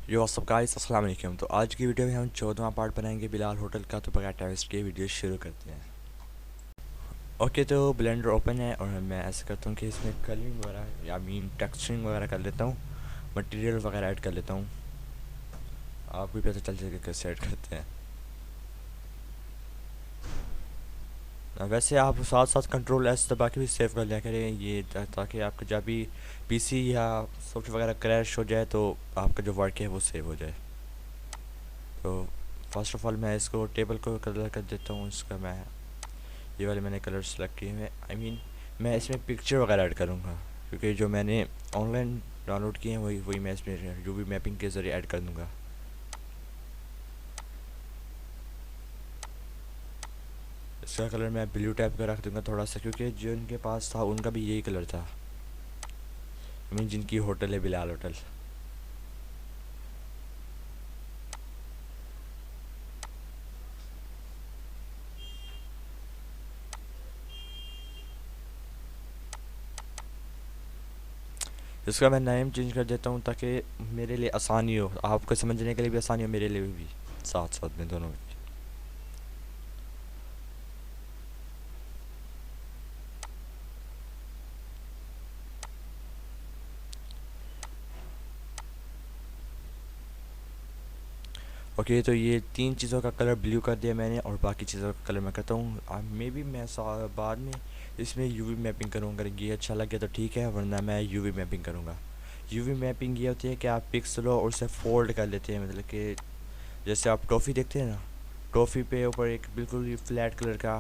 यो सब गाइस अस्सलाम वालेकुम। तो आज की वीडियो में हम 14वां पार्ट बनाएंगे बिलाल होटल का। तो बगैर टेस्ट के वीडियो शुरू करते हैं। ओके, तो ब्लेंडर ओपन है और मैं ऐसा करता हूँ कि इसमें कलरिंग वगैरह या मीन टेक्सचरिंग वगैरह कर लेता हूँ, मटेरियल वगैरह ऐड कर लेता हूँ। आपको भी पता चल जाएगा कैसे ऐड करते हैं। वैसे आप साथ साथ कंट्रोल एस दबा के भी सेव कर लिया करें ये ताकि आपका जब भी पीसी या सॉफ्टवेयर वगैरह क्रैश हो जाए तो आपका जो वर्क है वो सेव हो जाए। तो फर्स्ट ऑफ ऑल मैं इसको टेबल को कलर कर देता हूँ। इसका मैं ये वाले मैंने कलर सेलेक्ट किए हुए। मैं इसमें पिक्चर वगैरह ऐड करूँगा क्योंकि जो मैंने ऑनलाइन डाउनलोड किए हैं वही वही मैं इसमें यूवी मैपिंग के ज़रिए ऐड कर दूँगा। इसका कलर मैं ब्लू टाइप का रख दूँगा थोड़ा सा, क्योंकि जो इनके पास था उनका भी यही कलर था। जिनकी होटल है बिलाल होटल। इसका मैं नेम चेंज कर देता हूँ ताकि मेरे लिए आसानी हो, आपको समझने के लिए भी आसानी हो, मेरे लिए भी साथ साथ में दोनों में। ओके, तो ये तीन चीज़ों का कलर ब्लू कर दिया मैंने और बाकी चीज़ों का कलर मैं करता हूँ। मे बी मैं बाद में इसमें यूवी मैपिंग करूँगा। अगर ये अच्छा लगे तो ठीक है, वरना मैं यूवी मैपिंग करूँगा। यूवी मैपिंग ये होती है कि आप पिक्सल और उसे फोल्ड कर लेते हैं, मतलब कि जैसे आप टॉफ़ी देखते हैं ना, टॉफ़ी पे ऊपर एक बिल्कुल ही फ्लैट कलर का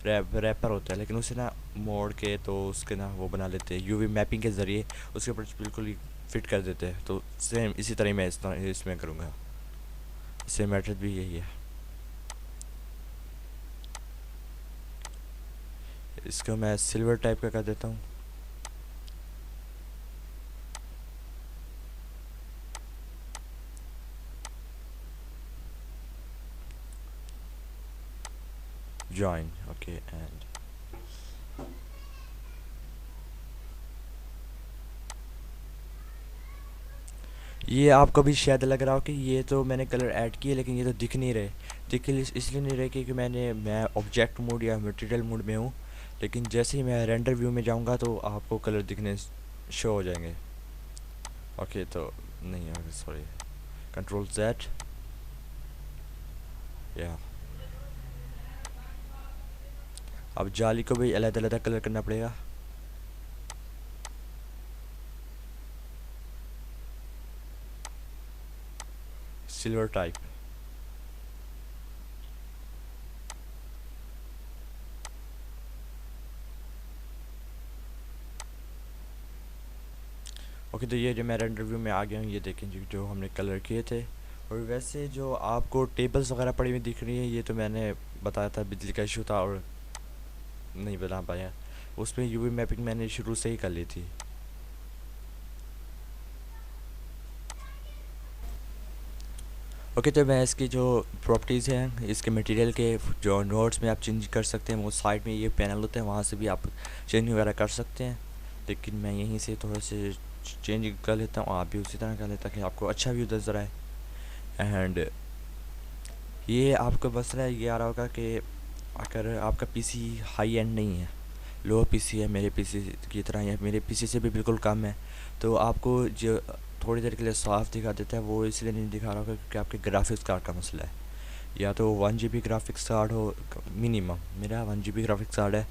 रैपर होता है, लेकिन उसे ना मोड़ के तो उसके ना वो बना लेते हैं यूवी मैपिंग के ज़रिए, उसके ऊपर बिल्कुल ही फिट कर देते हैं। तो सेम इसी तरह मैं इसमें करूँगा। सेम मेथड भी यही है। इसको मैं सिल्वर टाइप का कर देता हूँ। जॉइन ओके एंड ये आपको भी शायद लग रहा हो कि ये तो मैंने कलर ऐड किए लेकिन ये तो दिख नहीं रहे। इसलिए नहीं रहे क्योंकि मैं ऑब्जेक्ट मोड या मटेरियल मोड में हूँ, लेकिन जैसे ही मैं रेंडर व्यू में जाऊँगा तो आपको कलर दिखने शो हो जाएंगे। ओके, तो नहीं, सॉरी, कंट्रोल जेड या अब जाली को भी अलग अलग कलर करना पड़ेगा। Silver type. ओके, तो ये जो मैं रेंडर व्यू में आ गया हूँ, ये देखें जो हमने कलर किए थे। और वैसे जो आपको टेबल्स वगैरह पड़ी हुई दिख रही है, ये तो मैंने बताया था बिजली का इशू था और नहीं बना पाया। उसमें यूवी मैपिंग मैंने शुरू से ही कर ली थी। ओके, तो मैं इसकी जो प्रॉपर्टीज़ हैं, इसके मटेरियल के जो नोट्स में आप चेंज कर सकते हैं। वो साइड में ये पैनल होते हैं, वहाँ से भी आप चेंज वगैरह कर सकते हैं, लेकिन मैं यहीं से थोड़ा से चेंज कर लेता हूँ। आप भी उसी तरह कर लें ताकि आपको अच्छा व्यू नज़र आए। एंड ये आपको बस रहा है, ये आ रहा होगा कि अगर आपका पीसी हाई एंड नहीं है, लो पीसी है, मेरे पीसी की तरह है, मेरे पीसी से भी बिल्कुल कम है, तो आपको जो थोड़ी देर के लिए साफ दिखा देता है वो इसलिए नहीं दिखा रहा होगा क्योंकि आपके ग्राफिक्स कार्ड का मसला है। या तो 1 GB ग्राफिक्स कार्ड हो मिनिमम, मेरा 1 GB ग्राफिक्स कार्ड है।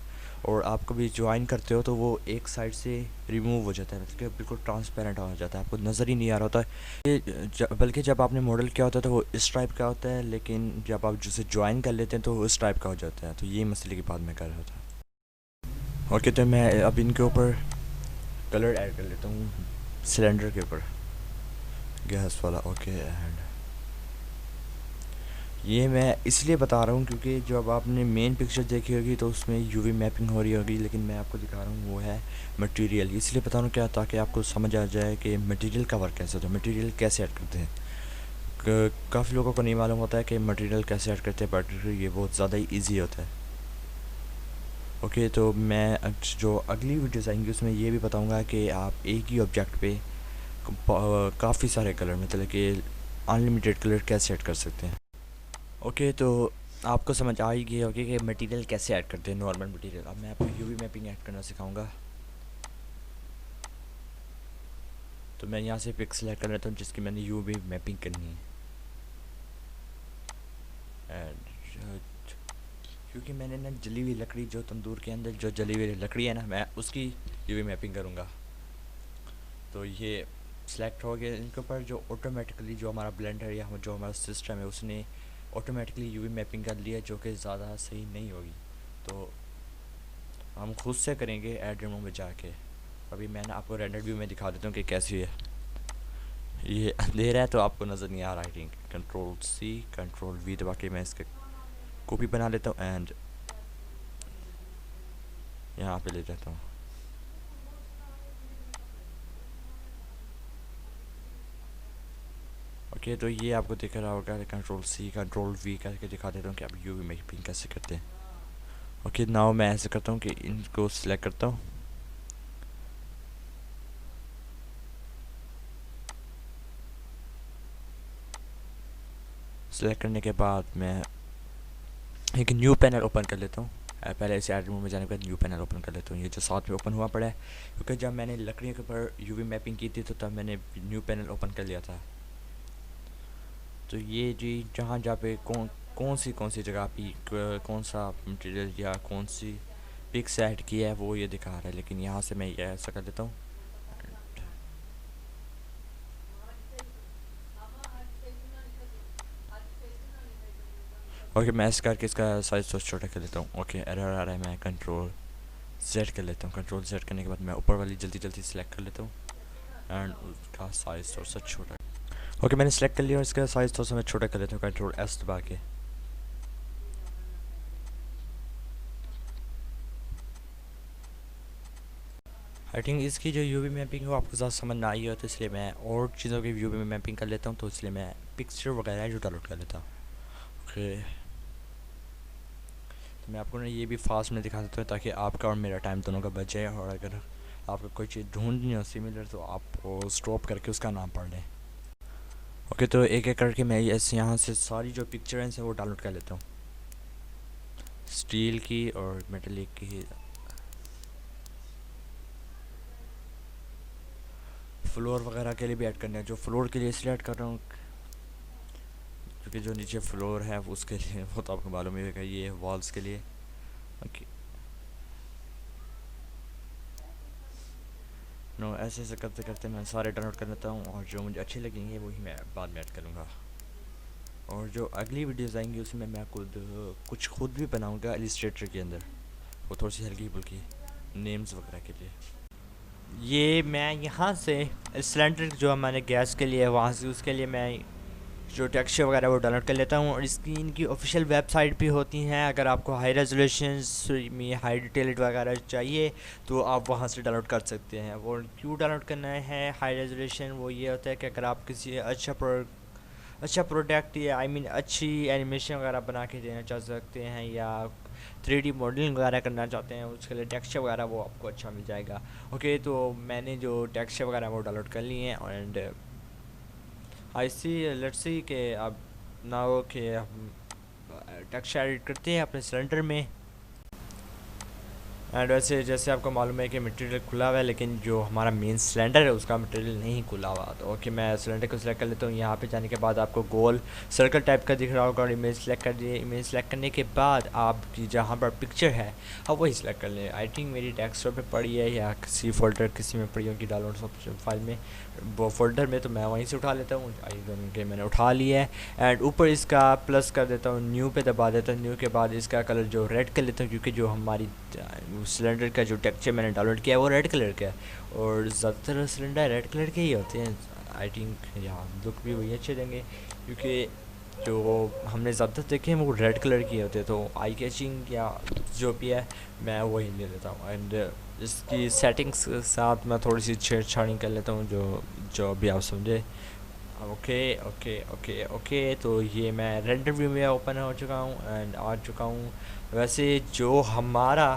और आप कभी ज्वाइन करते हो तो वो एक साइड से रिमूव हो जाता है, मतलब कि बिल्कुल ट्रांसपेरेंट हो जाता है, आपको नज़र ही नहीं आ रहा होता है। बल्कि जब आपने मॉडल किया होता है तो वो इस टाइप का होता है, लेकिन जब आप जिसे ज्वाइन कर लेते हैं तो वो इस टाइप का हो जाता है। तो ये मसले की बात मैं कर रहा था। ओके, तो मैं अब इनके ऊपर कलर ऐड कर लेता हूँ, सिलेंडर के ऊपर गैस वाला। ओके, एंड ये मैं इसलिए बता रहा हूँ क्योंकि जब आपने मेन पिक्चर देखी होगी तो उसमें यूवी मैपिंग हो रही होगी, लेकिन मैं आपको दिखा रहा हूँ वो है मटेरियल। इसलिए बता रहा हूँ क्या, ताकि आपको समझ आ जाए कि मटेरियल का वर्क कैसे होता है, मटेरियल कैसे ऐड करते हैं। काफ़ी लोगों को नहीं मालूम होता है कि मटेरियल कैसे ऐड करते हैं, बट ये बहुत ज़्यादा ही ईजी होता है। ओके, तो मैं जो अगली वीडियोस आएंगी उसमें ये भी बताऊँगा कि आप एक ही ऑब्जेक्ट पे काफ़ी सारे कलर, मतलब कि अनलिमिटेड कलर कैसे ऐड कर सकते हैं। ओके तो आपको समझ आ ही गई होगी कि मटेरियल कैसे ऐड करते हैं, नॉर्मल मटेरियल। अब मैं आपको यूवी मैपिंग ऐड करना सिखाऊंगा। तो मैं यहाँ से पिक सेलेक्ट कर लेता हूँ जिसकी मैंने यूवी मैपिंग करनी है। एंड क्योंकि मैंने ना जली हुई लकड़ी, जो तंदूर के अंदर जो जली हुई लकड़ी है ना, मैं उसकी यूवी मैपिंग करूँगा। तो ये सिलेक्ट हो गया। इनके ऊपर जो ऑटोमेटिकली जो हमारा ब्लेंडर या जो हमारा सिस्टम है उसने ऑटोमेटिकली यूवी मैपिंग कर लिया, जो कि ज़्यादा सही नहीं होगी। तो हम खुद से करेंगे एड रिमूव में जाके। अभी मैंने आपको रेंडर व्यू में दिखा देता हूँ कि कैसी है। ये अंधेरा है तो आपको नज़र नहीं आ रहा। I think control C control V दबा के मैं इसका कॉपी बना लेता हूँ एंड यहाँ पे ले जाता हूँ। ओके तो ये आपको दिख रहा होगा। कंट्रोल सी कंट्रोल वी करके दिखा देता हूँ कि अब यूवी मैपिंग कैसे करते हैं। ओके नाउ मैं ऐसे करता हूँ कि इनको सिलेक्ट करता हूँ। सिलेक्ट करने के बाद मैं एक न्यू पैनल ओपन कर लेता हूँ। पहले इसे एड रिमूव में जाने के बाद न्यू पैनल ओपन कर लेता हूँ। ये जो साथ में ओपन हुआ पड़ा है, क्योंकि जब मैंने लकड़ियों के ऊपर यूवी मैपिंग की थी तो तब मैंने न्यू पैनल ओपन कर लिया था। तो ये जी जहाँ जहाँ पे कौन सी जगह पे कौन सा मटेरियल या कौन सी पिक्स ऐड किया है वो ये दिखा रहा है। लेकिन यहाँ से मैं ये ऐसा कर देता हूँ। ओके मैं ऐसे करके इसका साइज तो छोटा कर लेता हूँ। ओके एरर आ रहा है, मैं कंट्रोल जेड कर लेता हूँ। कंट्रोल जेड करने के बाद मैं ऊपर वाली जल्दी जल्दी सेलेक्ट कर लेता हूँ एंड उसका साइज थोड़ा सा छोटा। ओके मैंने सेलेक्ट कर लिया और इसका साइज थोड़ा सा मैं छोटा कर लेता हूँ कंट्रोल एस दबा के। आई थिंक इसकी जो यूवी मैपिंग है वो आपको ज़्यादा समझ ना आई हो, तो इसलिए मैं और चीज़ों की यूवी मैपिंग कर लेता हूँ। तो इसलिए मैं पिक्चर वगैरह जो डाउनलोड कर लेता हूँ। ओके तो मैं आपको ना ये भी फास्ट में दिखा देता हूँ ताकि आपका और मेरा टाइम दोनों का बच जाए। और अगर आपको कोई चीज़ ढूंढनी हो सिमिलर तो आप स्टॉप करके उसका नाम पढ़ लें। ओके तो एक एक करके मैं ऐसे यहाँ से सारी जो पिक्चर हैं वो डाउनलोड कर लेता हूँ, स्टील की और मेटलिक की। फ्लोर वगैरह के लिए भी ऐड करना है। जो फ्लोर के लिए इसलिए ऐड कर रहा हूँ क्योंकि जो नीचे फ्लोर है उसके लिए वो तो आपको मालूम ही होगा, ये वॉल्स के लिए। ओके नो ऐसे ऐसे करते करते मैं सारे डाउनलोड कर लेता हूँ और जो मुझे अच्छे लगेंगे वही मैं बाद में ऐड करूँगा। और जो अगली वीडियोज़ आएंगी उसमें मैं कुछ खुद भी बनाऊँगा इलिस्ट्रेटर के अंदर, वो थोड़ी सी हल्की फुल्की नेम्स वगैरह के लिए। ये मैं यहाँ से सिलेंडर जो हमारे गैस के लिए वहाँ से उसके लिए मैं जो टेक्सचर वगैरह वो डाउनलोड कर लेता हूँ। और इसकी इनकी ऑफिशियल वेबसाइट भी होती हैं। अगर आपको हाई रेजोल्यूशन में हाई डिटेल्ड वगैरह चाहिए तो आप वहाँ से डाउनलोड कर सकते हैं। वो क्यों डाउनलोड करना है हाई रेजोल्यूशन, वो ये होता है कि अगर आप किसी अच्छा प्रोडक्ट या अच्छी एनिमेशन वगैरह बना के देना चाह सकते हैं या 3D मॉडलिंग वगैरह करना चाहते हैं उसके लिए टेक्सचर वगैरह वो आपको अच्छा मिल जाएगा। ओके तो मैंने जो टेक्सचर वगैरह वो डाउनलोड कर लिए हैं and I see let's see कि अब ना हो कि हम टेक्सचर एडिट करते हैं अपने सिलेंडर में। एंड वैसे जैसे आपको मालूम है कि मटेरियल खुला हुआ है लेकिन जो हमारा मेन सिलेंडर है उसका मटेरियल नहीं खुला हुआ। तो ओके मैं सिलेंडर को सिलेक्ट कर लेता हूँ। यहाँ पे जाने के बाद आपको गोल सर्कल टाइप का दिख रहा होगा और इमेज सेलेक्ट कर दिए। इमेज सेलेक्ट करने के बाद आपकी जहाँ पर पिक्चर है आप वही सिलेक्ट कर लें। आई थिंक मेरी डेस्कटॉप पे पड़ी है या किसी फोल्डर किसी में पड़ी होगी डाउनलोड फाइल में, वो फोल्डर में, तो मैं वहीं से उठा लेता हूँ। आई डोंट के मैंने उठा लिया है एंड ऊपर इसका प्लस कर देता हूँ, न्यू पे दबा देता हूँ। न्यू के बाद इसका कलर जो रेड कर लेता हूँ क्योंकि जो हमारी सिलेंडर का जो टेक्सचर मैंने डाउनलोड किया है वो रेड कलर का है और ज़्यादातर सिलेंडर रेड कलर के ही होते हैं। आई थिंक यहाँ लुक भी वही अच्छे देंगे क्योंकि जो हमने ज़्यादातर देखे हैं वो रेड कलर के होते हैं। तो आई कैचिंग या जो भी है मैं वही ले लेता हूँ। एंड इसकी सेटिंग्स के साथ मैं थोड़ी सी छेड़छाड़ी कर लेता हूँ जो जो भी आप समझे। ओके ओके ओके ओके तो ये मैं रेंडर व्यू में ओपन हो चुका हूँ एंड आ चुका हूँ। वैसे जो हमारा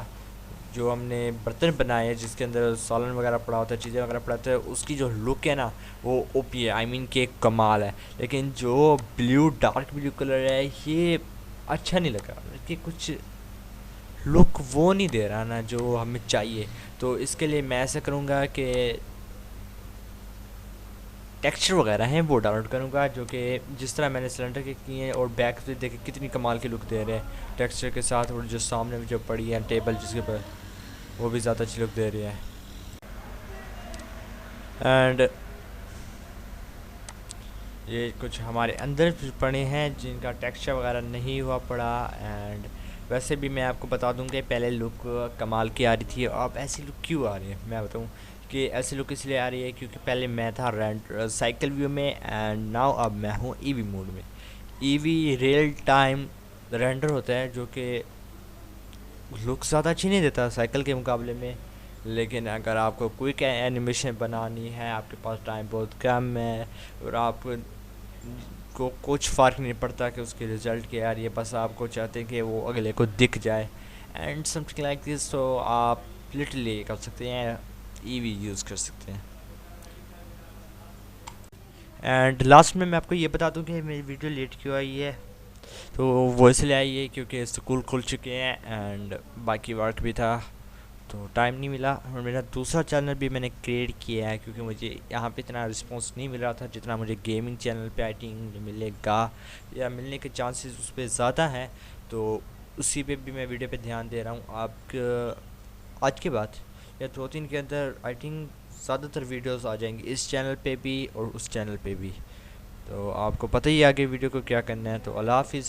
जो हमने बर्तन बनाए हैं जिसके अंदर सालन वगैरह पड़ा होता है, चीज़ें वगैरह पड़ा होता है, उसकी जो लुक है ना वो ओपी है, आई मीन कि एक कमाल है। लेकिन जो ब्लू डार्क ब्लू कलर है ये अच्छा नहीं लगा कि कुछ लुक वो नहीं दे रहा ना जो हमें चाहिए। तो इसके लिए मैं ऐसा करूँगा कि टेक्सचर वगैरह हैं वो डाउनलोड करूँगा, जो कि जिस तरह मैंने सिलेंडर के किए हैं, और बैक से देखे कितनी कमाल की लुक दे रहे हैं टेक्सचर के साथ, और जो सामने में जो पड़ी है टेबल जिसके ऊपर, वो भी ज़्यादा अच्छी लुक दे रही है। एंड ये कुछ हमारे अंदर पड़े हैं जिनका टेक्सचर वगैरह नहीं हुआ पड़ा। एंड वैसे भी मैं आपको बता दूं कि पहले लुक कमाल की आ रही थी, अब ऐसी लुक क्यों आ रही है मैं बताऊं कि ऐसी लुक इसलिए आ रही है क्योंकि पहले मैं था साइकिल व्यू में, एंड नाउ अब मैं हूं ईवी मोड में। ईवी रियल टाइम रेंडर होता है जो कि लुक ज़्यादा अच्छी नहीं देता साइकिल के मुकाबले में, लेकिन अगर आपको क्विक एनिमेशन बनानी है, आपके पास टाइम बहुत कम है, और आप को कुछ फ़र्क नहीं पड़ता कि उसके रिज़ल्ट क्या आ रही है, बस आपको चाहते हैं कि वो अगले को दिख जाए एंड समथिंग लाइक दिस, तो आप लिटरली कर सकते हैं, ईवी यूज़ कर सकते हैं। एंड लास्ट में मैं आपको ये बता दूं कि मेरी वीडियो लेट क्यों आई है। तो वो इसलिए आई है क्योंकि स्कूल खुल चुके हैं एंड बाकी वर्क भी था, तो टाइम नहीं मिला। और मेरा दूसरा चैनल भी मैंने क्रिएट किया है क्योंकि मुझे यहाँ पे इतना रिस्पांस नहीं मिल रहा था जितना मुझे गेमिंग चैनल पे आई थिंक मिलेगा, या मिलने के चांसेस उस पर ज़्यादा हैं। तो उसी पे भी मैं वीडियो पे ध्यान दे रहा हूँ। आप आज के बाद या 2-3 के अंदर आई थिंक ज़्यादातर वीडियोस आ जाएंगी इस चैनल पे भी और उस चैनल पे भी। तो आपको पता ही है आगे वीडियो को क्या करना है। तो अल्लाह हाफिज़।